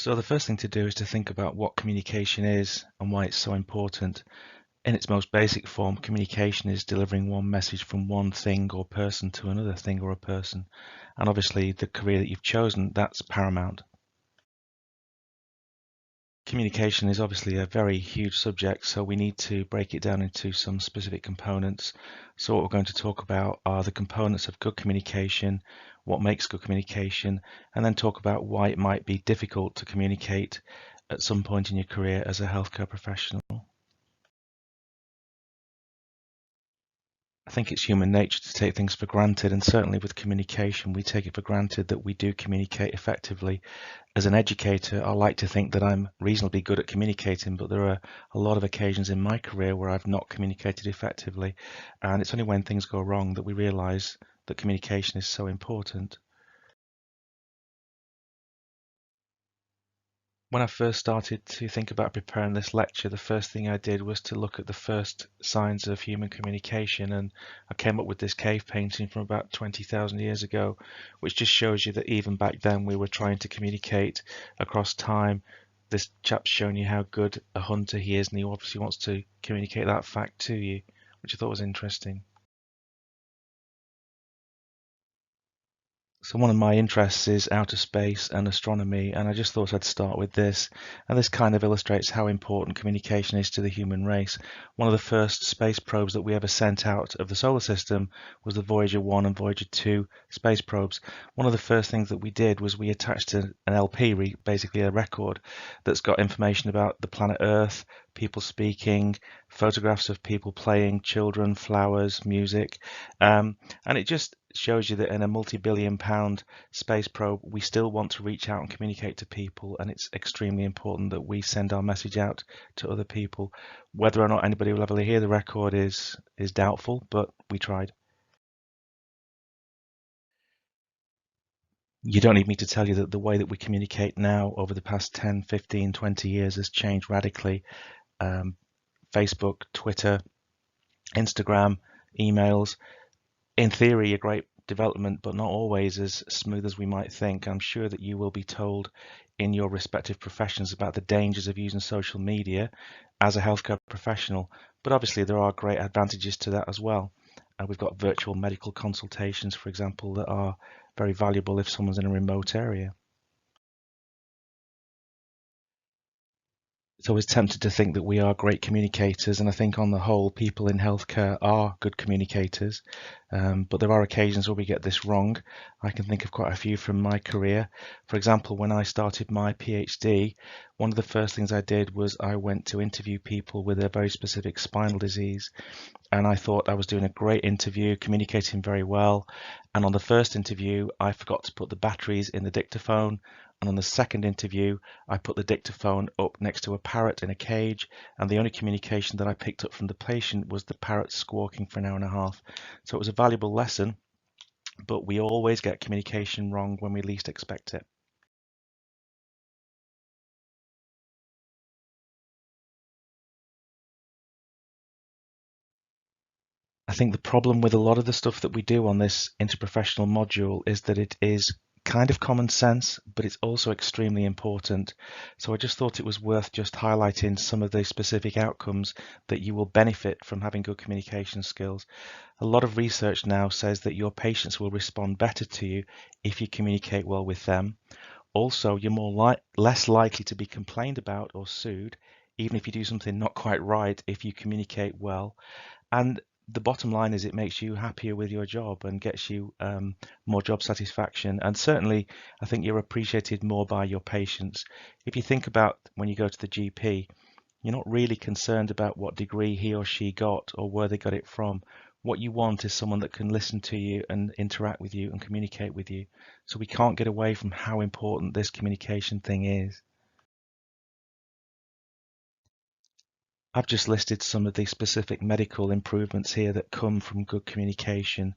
So the first thing to do is to think about what communication is and why it's so important. In its most basic form, communication is delivering one message from one thing or person to another thing or a person. And obviously the career that you've chosen, that's paramount. Communication is obviously a very huge subject, so we need to break it down into some specific components. So what we're going to talk about are the components of good communication, what makes good communication, and then talk about why it might be difficult to communicate at some point in your career as a healthcare professional. I think it's human nature to take things for granted, and certainly with communication, we take it for granted that we do communicate effectively. As an educator, I like to think that I'm reasonably good at communicating, but there are a lot of occasions in my career where I've not communicated effectively, and it's only when things go wrong that we realize that communication is so important. When I first started to think about preparing this lecture, the first thing I did was to look at the first signs of human communication, and I came up with this cave painting from about 20,000 years ago, which just shows you that even back then we were trying to communicate across time. This chap's showing you how good a hunter he is, and he obviously wants to communicate that fact to you, which I thought was interesting. So one of my interests is outer space and astronomy, and I just thought I'd start with this. And this kind of illustrates how important communication is to the human race. One of the first space probes that we ever sent out of the solar system was the Voyager 1 and Voyager 2 space probes. One of the first things that we did was we attached an LP, basically a record, that's got information about the planet Earth, people speaking, photographs of people playing, children, flowers, music, and it just shows you that in a multi-billion pound space probe, we still want to reach out and communicate to people, and it's extremely important that we send our message out to other people. Whether or not anybody will ever hear the record is doubtful, but we tried. You don't need me to tell you that the way that we communicate now over the past 10, 15, 20 years has changed radically. Um, Facebook, Twitter, Instagram, emails, in theory, a great development, but not always as smooth as we might think. I'm sure that you will be told in your respective professions about the dangers of using social media as a healthcare professional, but obviously there are great advantages to that as well. And we've got virtual medical consultations, for example, that are very valuable if someone's in a remote area. It's always tempted to think that we are great communicators, and I think on the whole, people in healthcare are good communicators. But there are occasions where we get this wrong. I can think of quite a few from my career. For example, when I started my PhD, one of the first things I did was I went to interview people with a very specific spinal disease, and I thought I was doing a great interview, communicating very well. And on the first interview, I forgot to put the batteries in the dictaphone. And on the second interview, I put the dictaphone up next to a parrot in a cage. And the only communication that I picked up from the patient was the parrot squawking for an hour and a half. So it was a valuable lesson, but we always get communication wrong when we least expect it. I think the problem with a lot of the stuff that we do on this interprofessional module is that it is kind of common sense, but it's also extremely important. So I just thought it was worth just highlighting some of the specific outcomes that you will benefit from having good communication skills. A lot of research now says that your patients will respond better to you if you communicate well with them. Also, you're less likely to be complained about or sued, even if you do something not quite right, if you communicate well. And the bottom line is it makes you happier with your job and gets you more job satisfaction. And certainly, I think you're appreciated more by your patients. If you think about when you go to the GP, you're not really concerned about what degree he or she got or where they got it from. What you want is someone that can listen to you and interact with you and communicate with you. So we can't get away from how important this communication thing is. I've just listed some of the specific medical improvements here that come from good communication.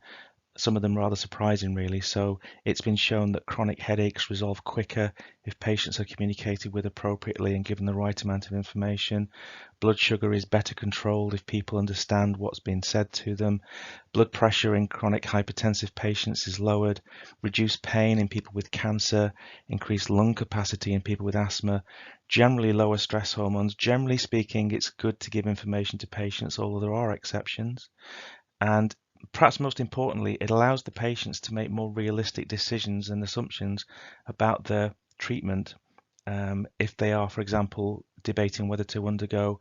some of them rather surprising really. So it's been shown that chronic headaches resolve quicker if patients are communicated with appropriately and given the right amount of information. Blood sugar is better controlled if people understand what's being said to them. Blood pressure in chronic hypertensive patients is lowered. Reduced pain in people with cancer. Increased lung capacity in people with asthma. Generally lower stress hormones. Generally speaking, it's good to give information to patients, although there are exceptions. And perhaps most importantly, it allows the patients to make more realistic decisions and assumptions about their treatment if they are, for example, debating whether to undergo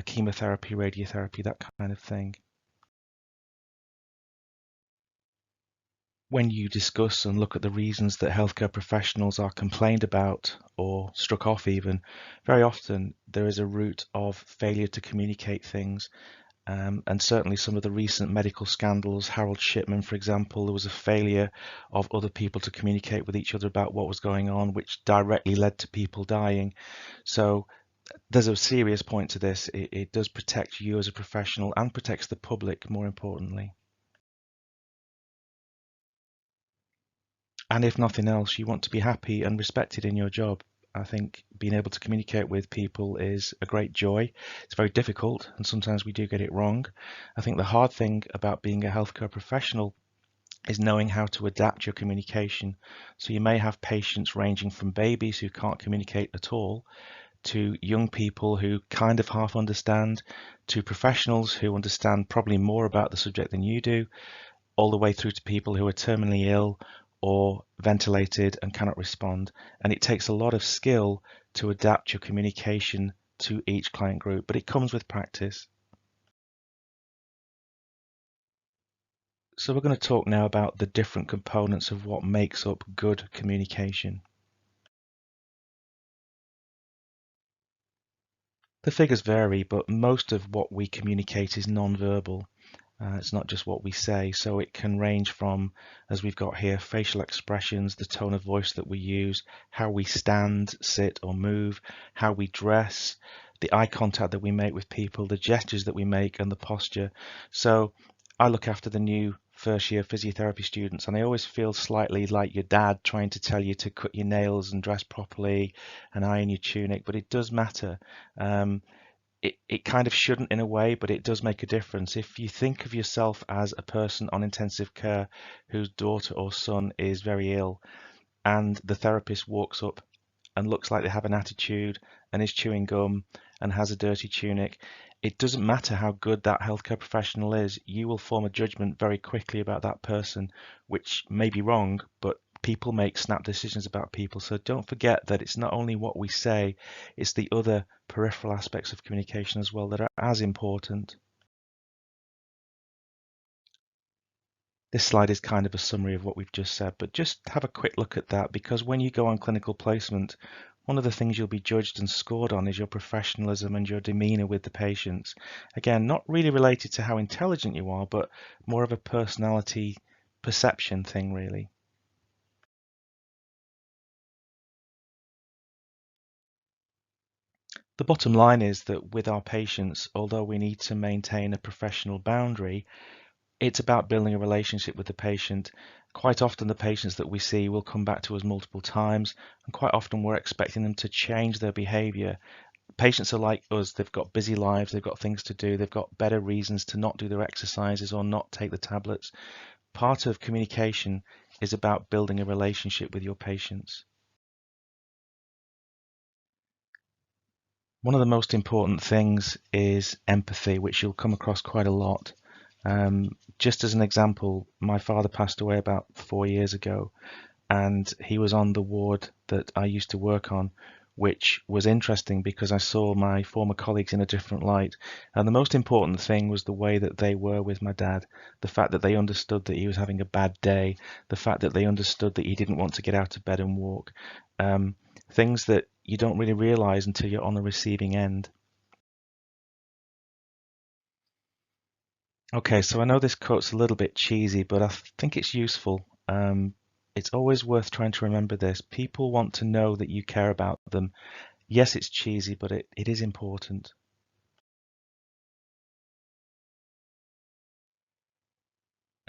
chemotherapy, radiotherapy, that kind of thing. When you discuss and look at the reasons that healthcare professionals are complained about or struck off even, very often there is a root of failure to communicate things. And certainly some of the recent medical scandals, Harold Shipman, for example, there was a failure of other people to communicate with each other about what was going on, which directly led to people dying. So there's a serious point to this. It does protect you as a professional and protects the public, more importantly. And if nothing else, you want to be happy and respected in your job. I think being able to communicate with people is a great joy. It's very difficult, and sometimes we do get it wrong. I think the hard thing about being a healthcare professional is knowing how to adapt your communication. So you may have patients ranging from babies who can't communicate at all, to young people who kind of half understand, to professionals who understand probably more about the subject than you do, all the way through to people who are terminally ill or ventilated and cannot respond. And it takes a lot of skill to adapt your communication to each client group, but it comes with practice. So we're going to talk now about the different components of what makes up good communication. The figures vary, but most of what we communicate is non-verbal. It's not just what we say, so it can range from, as we've got here, facial expressions, the tone of voice that we use, how we stand, sit or move, how we dress, the eye contact that we make with people, the gestures that we make and the posture. So I look after the new first year physiotherapy students and I always feel slightly like your dad trying to tell you to cut your nails and dress properly and iron your tunic, but it does matter. It kind of shouldn't in a way, but it does make a difference. If you think of yourself as a person on intensive care whose daughter or son is very ill, and the therapist walks up and looks like they have an attitude and is chewing gum and has a dirty tunic, it doesn't matter how good that healthcare professional is, you will form a judgment very quickly about that person, which may be wrong, but people make snap decisions about people. So don't forget that it's not only what we say, it's the other peripheral aspects of communication as well that are as important. This slide is kind of a summary of what we've just said, but just have a quick look at that, because when you go on clinical placement, one of the things you'll be judged and scored on is your professionalism and your demeanour with the patients. Again, not really related to how intelligent you are, but more of a personality perception thing, really. The bottom line is that with our patients, although we need to maintain a professional boundary, it's about building a relationship with the patient. Quite often the patients that we see will come back to us multiple times, and quite often we're expecting them to change their behavior. Patients are like us, they've got busy lives, they've got things to do, they've got better reasons to not do their exercises or not take the tablets. Part of communication is about building a relationship with your patients. One of the most important things is empathy, which you'll come across quite a lot. Just as an example, my father passed away about 4 years ago, and he was on the ward that I used to work on, which was interesting because I saw my former colleagues in a different light. And the most important thing was the way that they were with my dad, the fact that they understood that he was having a bad day, the fact that they understood that he didn't want to get out of bed and walk. Things that you don't really realize until you're on the receiving end. Okay, so I know this quote's a little bit cheesy, but I think it's useful. It's always worth trying to remember this. People want to know that you care about them. Yes, it's cheesy, but it is important.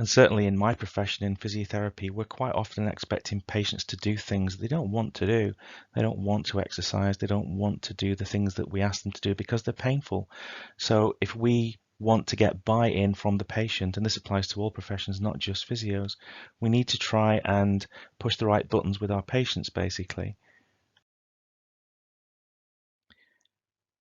And certainly in my profession in physiotherapy, we're quite often expecting patients to do things they don't want to do. They don't want to exercise. They don't want to do the things that we ask them to do because they're painful. So if we want to get buy-in from the patient, and this applies to all professions, not just physios, we need to try and push the right buttons with our patients, basically.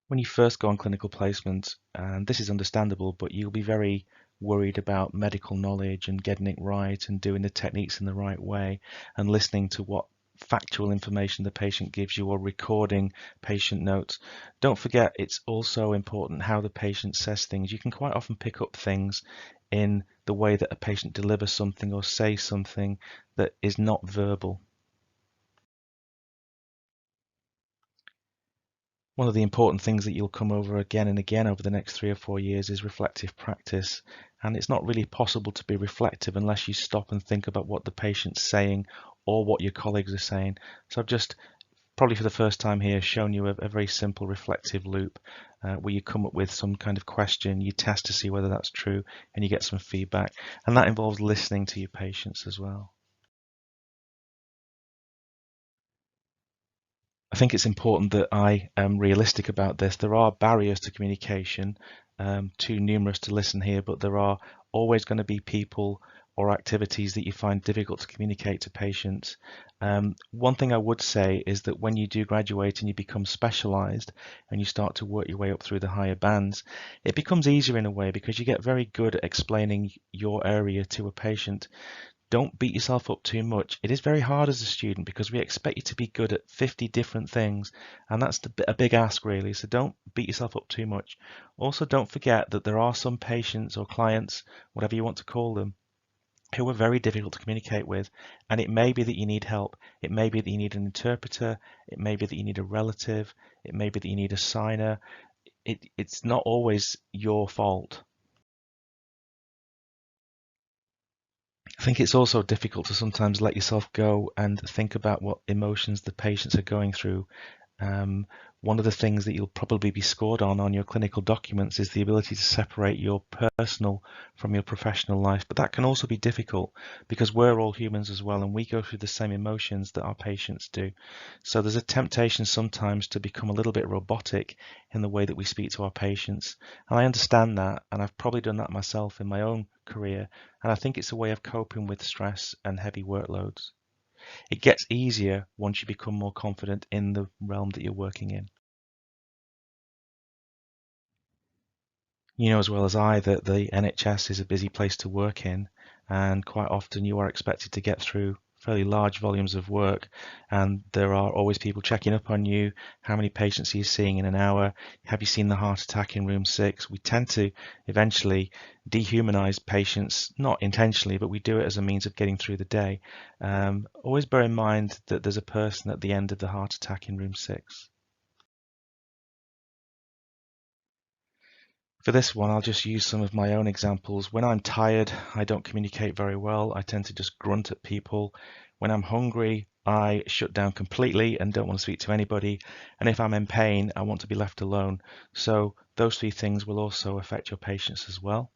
When you first go on clinical placement, and this is understandable, but you'll be very worried about medical knowledge and getting it right and doing the techniques in the right way and listening to what factual information the patient gives you or recording patient notes. Don't forget, it's also important how the patient says things. You can quite often pick up things in the way that a patient delivers something or says something that is not verbal. One of the important things that you'll come over again and again over the next 3 or 4 years is reflective practice. And it's not really possible to be reflective unless you stop and think about what the patient's saying or what your colleagues are saying. So I've just, probably for the first time here, shown you a very simple reflective loop where you come up with some kind of question, you test to see whether that's true, and you get some feedback. And that involves listening to your patients as well. I think it's important that I am realistic about this. There are barriers to communication, too numerous to listen here, but there are always going to be people or activities that you find difficult to communicate to patients. One thing I would say is that when you do graduate and you become specialized and you start to work your way up through the higher bands, it becomes easier in a way because you get very good at explaining your area to a patient. Don't beat yourself up too much. It is very hard as a student because we expect you to be good at 50 different things, and that's a big ask really, so don't beat yourself up too much. Also, don't forget that there are some patients or clients, whatever you want to call them, who are very difficult to communicate with, and it may be that you need help. It may be that you need an interpreter. It may be that you need a relative. It may be that you need a signer. It's not always your fault. I think it's also difficult to sometimes let yourself go and think about what emotions the patients are going through. Um, One of the things that you'll probably be scored on your clinical documents is the ability to separate your personal from your professional life. But that can also be difficult because we're all humans as well, and we go through the same emotions that our patients do. So there's a temptation sometimes to become a little bit robotic in the way that we speak to our patients. And I understand that, and I've probably done that myself in my own career. And I think it's a way of coping with stress and heavy workloads. It gets easier once you become more confident in the realm that you're working in. You know as well as I that the NHS is a busy place to work in, and quite often you are expected to get through fairly large volumes of work, and there are always people checking up on you. How many patients are you seeing in an hour? Have you seen the heart attack in room 6? We tend to eventually dehumanize patients, not intentionally, but we do it as a means of getting through the day. Always bear in mind that there's a person at the end of the heart attack in room 6. For this one, I'll just use some of my own examples. When I'm tired, I don't communicate very well. I tend to just grunt at people. When I'm hungry, I shut down completely and don't want to speak to anybody. And if I'm in pain, I want to be left alone. So those three things will also affect your patients as well.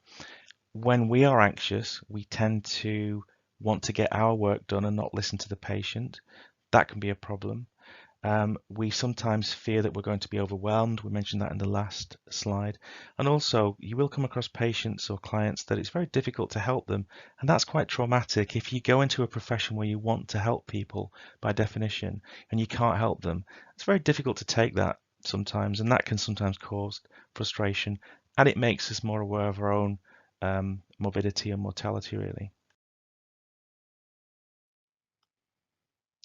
When we are anxious, we tend to want to get our work done and not listen to the patient. That can be a problem. We sometimes fear that we're going to be overwhelmed. We mentioned that in the last slide. And also, you will come across patients or clients that it's very difficult to help them. And that's quite traumatic. If you go into a profession where you want to help people by definition and you can't help them, it's very difficult to take that sometimes. And that can sometimes cause frustration. And it makes us more aware of our own morbidity and mortality, really.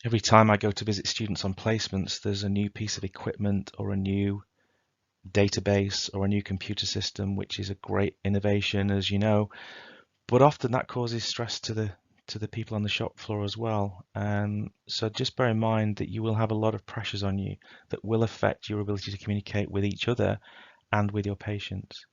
Every time I go to visit students on placements, there's a new piece of equipment or a new database or a new computer system, which is a great innovation, as you know. But often that causes stress to the people on the shop floor as well. So just bear in mind that you will have a lot of pressures on you that will affect your ability to communicate with each other and with your patients.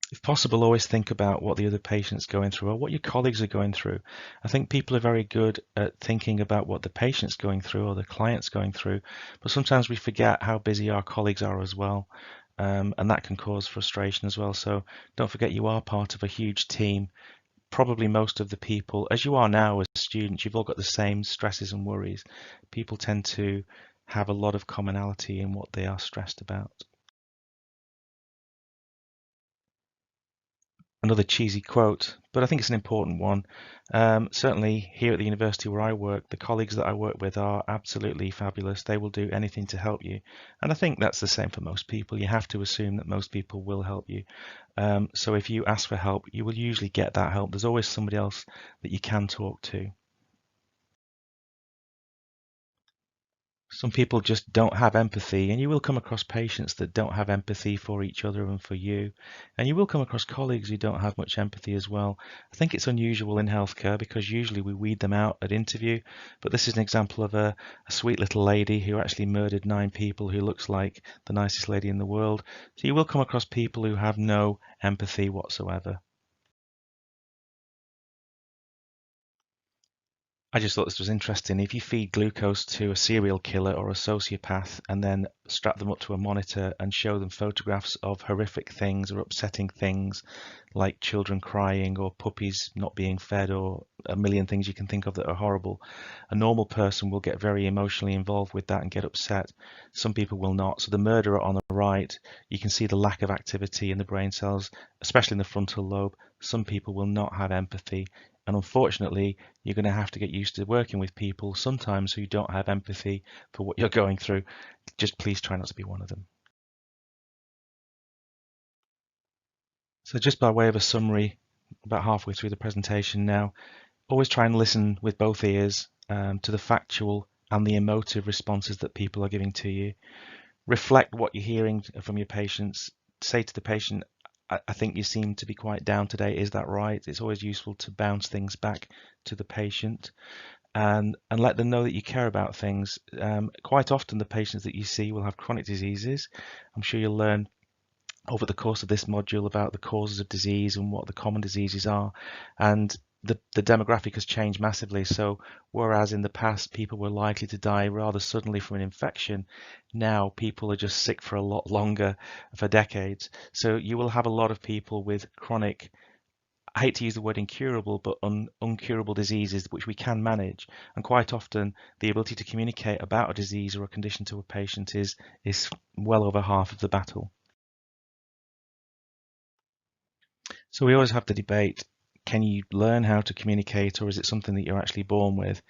If possible, always think about what the other patient's going through or what your colleagues are going through. I think people are very good at thinking about what the patient's going through or the client's going through, but sometimes we forget how busy our colleagues are as well. and that can cause frustration as well. So don't forget you are part of a huge team. Probably most of the people, as you are now as students, you've all got the same stresses and worries. People tend to have a lot of commonality in what they are stressed about. Another cheesy quote, but I think it's an important one. Certainly here at the university where I work, the colleagues that I work with are absolutely fabulous. They will do anything to help you. And I think that's the same for most people. You have to assume that most people will help you. So if you ask for help, you will usually get that help. There's always somebody else that you can talk to. Some people just don't have empathy, and you will come across patients that don't have empathy for each other and for you. And you will come across colleagues who don't have much empathy as well. I think it's unusual in healthcare because usually we weed them out at interview, but this is an example of a sweet little lady who actually murdered 9 people who looks like the nicest lady in the world. So you will come across people who have no empathy whatsoever. I just thought this was interesting. If you feed glucose to a serial killer or a sociopath and then strap them up to a monitor and show them photographs of horrific things or upsetting things like children crying or puppies not being fed or a million things you can think of that are horrible, a normal person will get very emotionally involved with that and get upset. Some people will not. So the murderer on the right, you can see the lack of activity in the brain cells, especially in the frontal lobe. Some people will not have empathy. And unfortunately, you're going to have to get used to working with people sometimes who don't have empathy for what you're going through. Just please try not to be one of them. So just by way of a summary, about halfway through the presentation now, always try and listen with both ears to the factual and the emotive responses that people are giving to you. Reflect what you're hearing from your patients. Say to the patient, I think you seem to be quite down today. Is that right? It's always useful to bounce things back to the patient and let them know that you care about things. Quite often the patients that you see will have chronic diseases. I'm sure you'll learn over the course of this module about the causes of disease and what the common diseases are. And the demographic has changed massively. So whereas in the past people were likely to die rather suddenly from an infection, now people are just sick for a lot longer, for decades. So you will have a lot of people with chronic, I hate to use the word incurable, but uncurable diseases which we can manage. And quite often the ability to communicate about a disease or a condition to a patient is well over half of the battle. So we always have the debate, can you learn how to communicate or is it something that you're actually born with?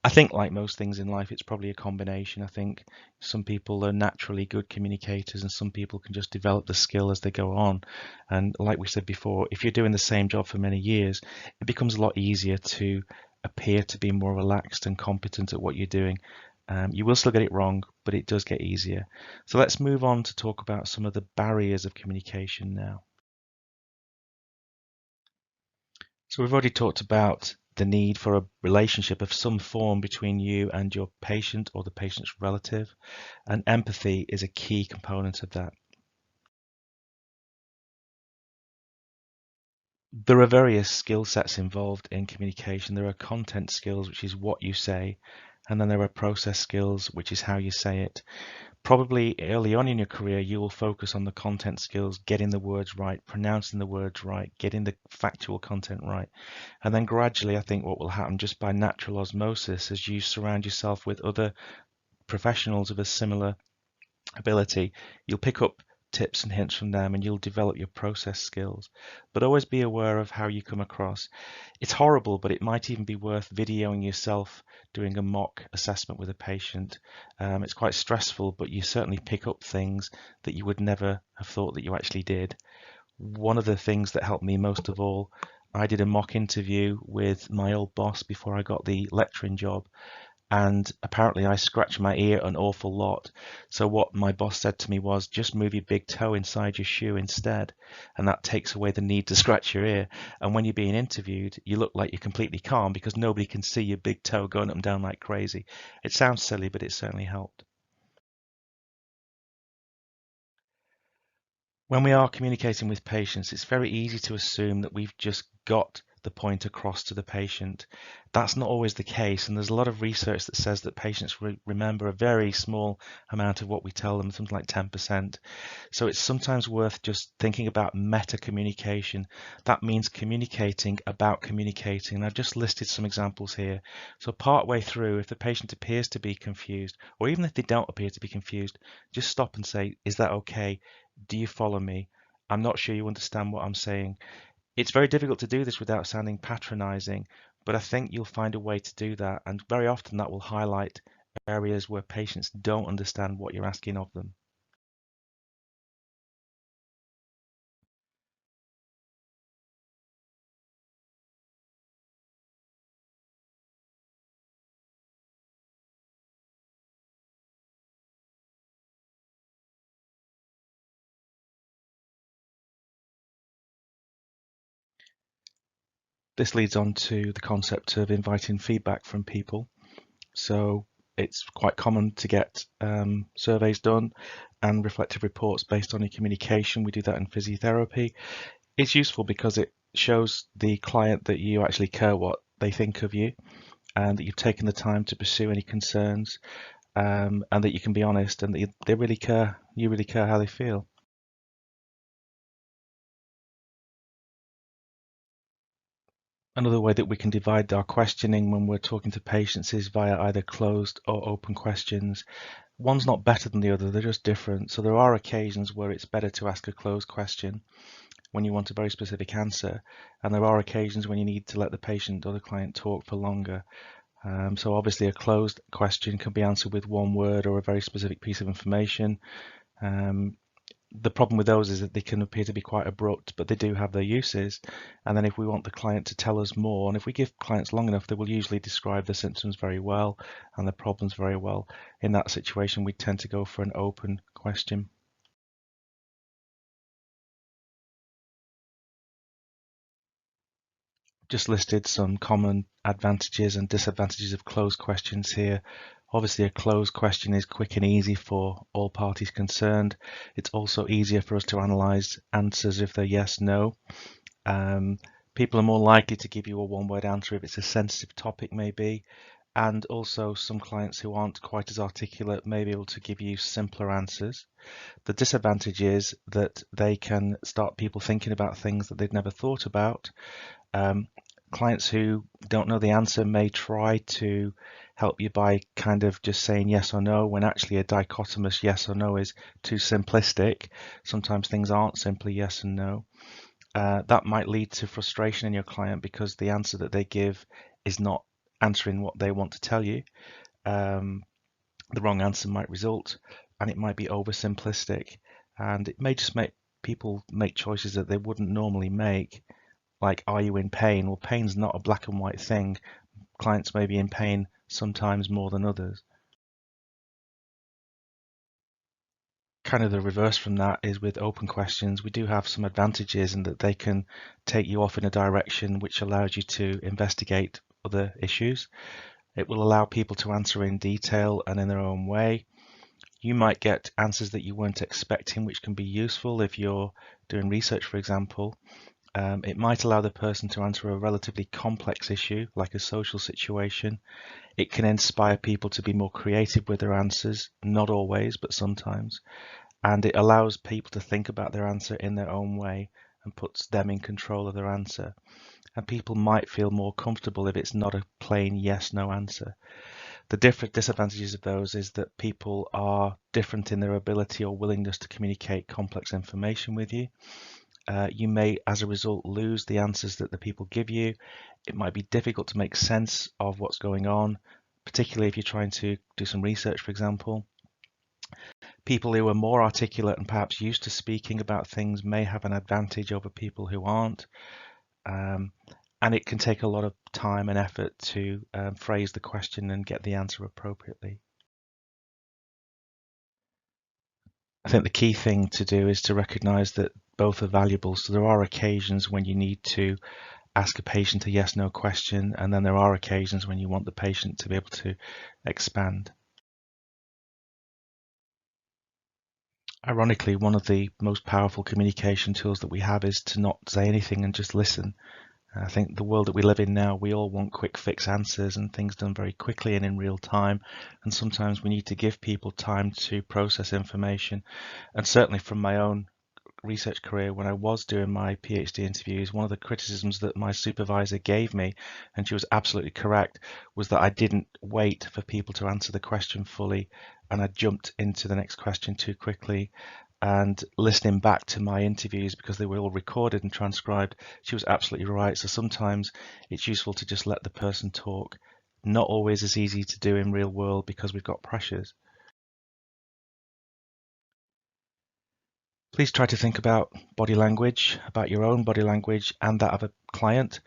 I think like most things in life, it's probably a combination. I think some people are naturally good communicators and some people can just develop the skill as they go on. And like we said before, if you're doing the same job for many years, it becomes a lot easier to appear to be more relaxed and competent at what you're doing. You will still get it wrong, but it does get easier. So let's move on to talk about some of the barriers of communication now. So we've already talked about the need for a relationship of some form between you and your patient or the patient's relative, and empathy is a key component of that. There are various skill sets involved in communication. There are content skills, which is what you say, and then there are process skills, which is how you say it. Probably early on in your career, you will focus on the content skills, getting the words right, pronouncing the words right, getting the factual content right. And then gradually, I think what will happen just by natural osmosis as you surround yourself with other professionals of a similar ability, you'll pick up tips and hints from them and you'll develop your process skills. But always be aware of how you come across. It's horrible, but it might even be worth videoing yourself doing a mock assessment with a patient. It's quite stressful, but you certainly pick up things that you would never have thought that you actually did. One of the things that helped me most of all, I did a mock interview with my old boss before I got the lecturing job, and apparently I scratched my ear an awful lot. So what my boss said to me was, just move your big toe inside your shoe instead, and that takes away the need to scratch your ear. And when you're being interviewed, you look like you're completely calm because nobody can see your big toe going up and down like crazy. It sounds silly, but it certainly helped. When we are communicating with patients, it's very easy to assume that we've just got the point across to the patient. That's not always the case, and there's a lot of research that says that patients remember a very small amount of what we tell them, something like 10%. So it's sometimes worth just thinking about meta communication. That means communicating about communicating. And I've just listed some examples here. So partway through, if the patient appears to be confused, or even if they don't appear to be confused, just stop and say, is that okay? Do you follow me? I'm not sure you understand what I'm saying. It's very difficult to do this without sounding patronizing, but I think you'll find a way to do that. And very often that will highlight areas where patients don't understand what you're asking of them. This leads on to the concept of inviting feedback from people. So it's quite common to get surveys done and reflective reports based on your communication. We do that in physiotherapy. It's useful because it shows the client that you actually care what they think of you, and that you've taken the time to pursue any concerns, and that you can be honest, and that they really care, you really care how they feel. Another way that we can divide our questioning when we're talking to patients is via either closed or open questions. One's not better than the other, they're just different. So there are occasions where it's better to ask a closed question when you want a very specific answer, and there are occasions when you need to let the patient or the client talk for longer. So obviously a closed question can be answered with one word or a very specific piece of information. The problem with those is that they can appear to be quite abrupt, but they do have their uses. And then if we want the client to tell us more, and if we give clients long enough, they will usually describe the symptoms very well and the problems very well. In that situation, we tend to go for an open question. Just listed some common advantages and disadvantages of closed questions here. Obviously, a closed question is quick and easy for all parties concerned. It's also easier for us to analyze answers if they're yes, no. People are more likely to give you a one-word answer if it's a sensitive topic, maybe. And also some clients who aren't quite as articulate may be able to give you simpler answers. The disadvantage is that they can start people thinking about things that they've never thought about. Clients who don't know the answer may try to help you by kind of just saying yes or no, when actually a dichotomous yes or no is too simplistic. Sometimes things aren't simply yes and no. That might lead to frustration in your client because the answer that they give is not answering what they want to tell you. The wrong answer might result, and it might be oversimplistic, and it may just make people make choices that they wouldn't normally make. Like, are you in pain? Well, pain's not a black and white thing. Clients may be in pain sometimes more than others. Kind of the reverse from that is with open questions. We do have some advantages in that they can take you off in a direction which allows you to investigate other issues. It will allow people to answer in detail and in their own way. You might get answers that you weren't expecting, which can be useful if you're doing research, for example. It might allow the person to answer a relatively complex issue, like a social situation. It can inspire people to be more creative with their answers, not always, but sometimes. And it allows people to think about their answer in their own way and puts them in control of their answer. And people might feel more comfortable if it's not a plain yes/no answer. The different disadvantages of those is that people are different in their ability or willingness to communicate complex information with you. You may, as a result, lose the answers that the people give you. It might be difficult to make sense of what's going on, particularly if you're trying to do some research, for example. People who are more articulate and perhaps used to speaking about things may have an advantage over people who aren't. And it can take a lot of time and effort to phrase the question and get the answer appropriately. I think the key thing to do is to recognize that both are valuable. So there are occasions when you need to ask a patient a yes/no question, and then there are occasions when you want the patient to be able to expand. Ironically, one of the most powerful communication tools that we have is to not say anything and just listen. I think the world that we live in now, we all want quick fix answers and things done very quickly and in real time. And sometimes we need to give people time to process information. And certainly from my own research career, when I was doing my PhD interviews, one of the criticisms that my supervisor gave me, and she was absolutely correct, was that I didn't wait for people to answer the question fully and I jumped into the next question too quickly. And listening back to my interviews, because they were all recorded and transcribed, she was absolutely right. So sometimes it's useful to just let the person talk. Not always as easy to do in real world because we've got pressures. Please try to think about body language, about your own body language and that of a client.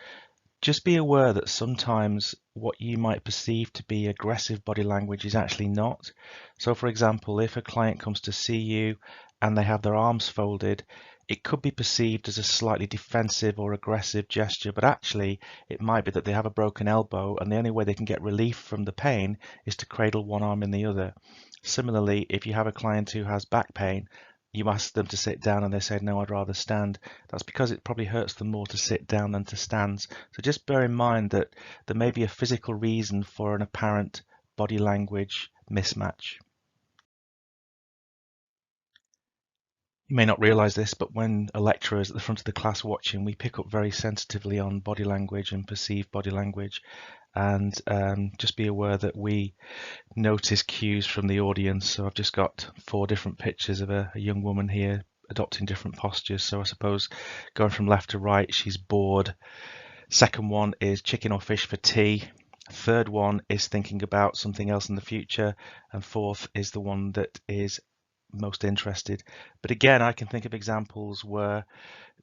Just be aware that sometimes what you might perceive to be aggressive body language is actually not. So for example, if a client comes to see you and they have their arms folded, it could be perceived as a slightly defensive or aggressive gesture, but actually it might be that they have a broken elbow and the only way they can get relief from the pain is to cradle one arm in the other. Similarly, if you have a client who has back pain, you ask them to sit down and they say, no, I'd rather stand. That's because it probably hurts them more to sit down than to stand. So just bear in mind that there may be a physical reason for an apparent body language mismatch. You may not realize this, but when a lecturer is at the front of the class watching, we pick up very sensitively on body language and perceived body language. And just be aware that we notice cues from the audience. So I've just got 4 different pictures of a young woman here adopting different postures. So I suppose going from left to right, she's bored. Second one is chicken or fish for tea. Third one is thinking about something else in the future. And fourth is the one that is most interested. But again, I can think of examples where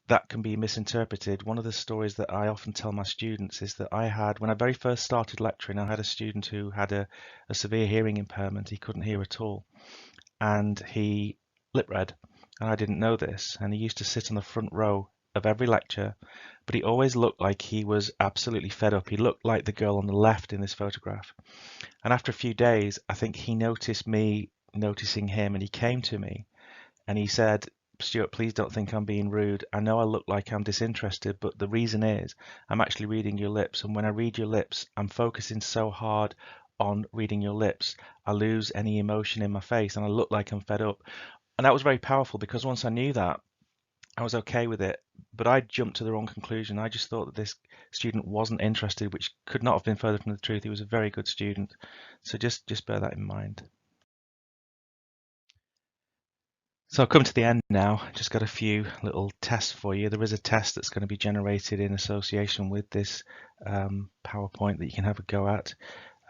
that can be misinterpreted. One of the stories that I often tell my students is that when I very first started lecturing, I had a student who had a severe hearing impairment. He couldn't hear at all. And he lip read. And I didn't know this. And he used to sit on the front row of every lecture, but he always looked like he was absolutely fed up. He looked like the girl on the left in this photograph. And after a few days, I think he noticed me noticing him and he came to me and he said, Stuart, please don't think I'm being rude. I know I look like I'm disinterested, but the reason is I'm actually reading your lips. And when I read your lips, I'm focusing so hard on reading your lips, I lose any emotion in my face and I look like I'm fed up. And that was very powerful because once I knew that, I was okay with it, but I jumped to the wrong conclusion. I just thought that this student wasn't interested, which could not have been further from the truth. He was a very good student. So just bear that in mind. So I've come to the end now. Just got a few little tests for you. There is a test that's going to be generated in association with this PowerPoint that you can have a go at.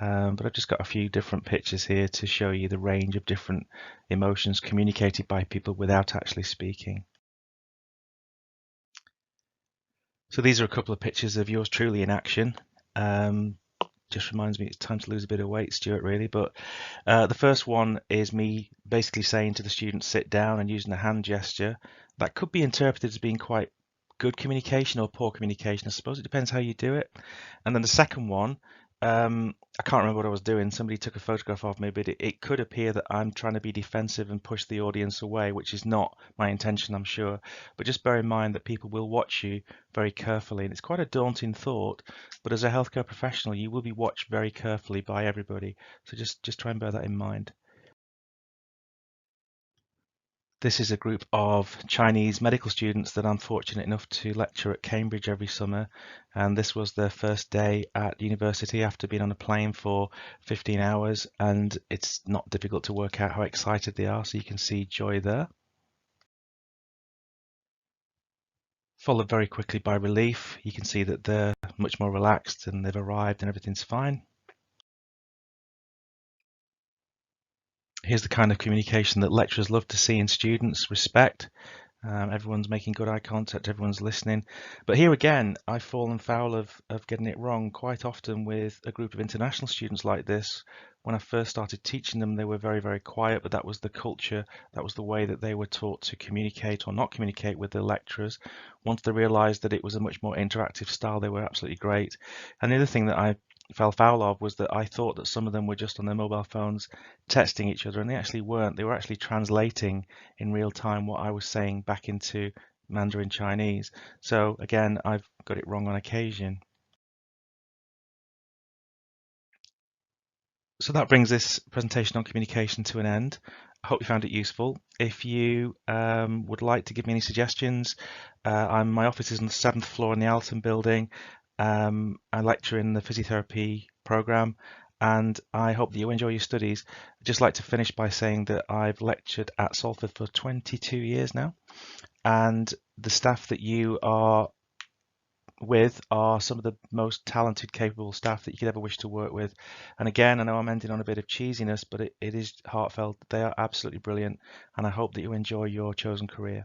But I've just got a few different pictures here to show you the range of different emotions communicated by people without actually speaking. So these are a couple of pictures of yours truly in action. Just reminds me it's time to lose a bit of weight, Stuart, really. But the first one is me basically saying to the student, sit down, and using a hand gesture. That could be interpreted as being quite good communication or poor communication. I suppose it depends how you do it. And then the second one, I can't remember what I was doing. Somebody took a photograph of me, but it could appear that I'm trying to be defensive and push the audience away, which is not my intention, I'm sure. But just bear in mind that people will watch you very carefully. And it's quite a daunting thought, but as a healthcare professional, you will be watched very carefully by everybody. So just try and bear that in mind. This is a group of Chinese medical students that I'm fortunate enough to lecture at Cambridge every summer, and this was their first day at university after being on a plane for 15 hours, and it's not difficult to work out how excited they are, so you can see joy there. Followed very quickly by relief. You can see that they're much more relaxed and they've arrived and everything's fine. Here's the kind of communication that lecturers love to see in students: respect. Everyone's making good eye contact, everyone's listening. But here again, I've fallen foul of getting it wrong quite often with a group of international students like this. When I first started teaching them, they were very, very quiet, but that was the culture, that was the way that they were taught to communicate or not communicate with their lecturers. Once they realized that it was a much more interactive style, they were absolutely great. And the other thing that I fell foul of was that I thought that some of them were just on their mobile phones texting each other, and they actually weren't. They were actually translating in real time what I was saying back into Mandarin Chinese. So again, I've got it wrong on occasion. So that brings this presentation on communication to an end. I hope you found it useful. If you would like to give me any suggestions, my office is on the 7th floor in the Alton building. I lecture in the physiotherapy program, and I hope that you enjoy your studies. I'd just like to finish by saying that I've lectured at Salford for 22 years now, and the staff that you are with are some of the most talented, capable staff that you could ever wish to work with. And again, I know I'm ending on a bit of cheesiness, but it is heartfelt. They are absolutely brilliant, and I hope that you enjoy your chosen career.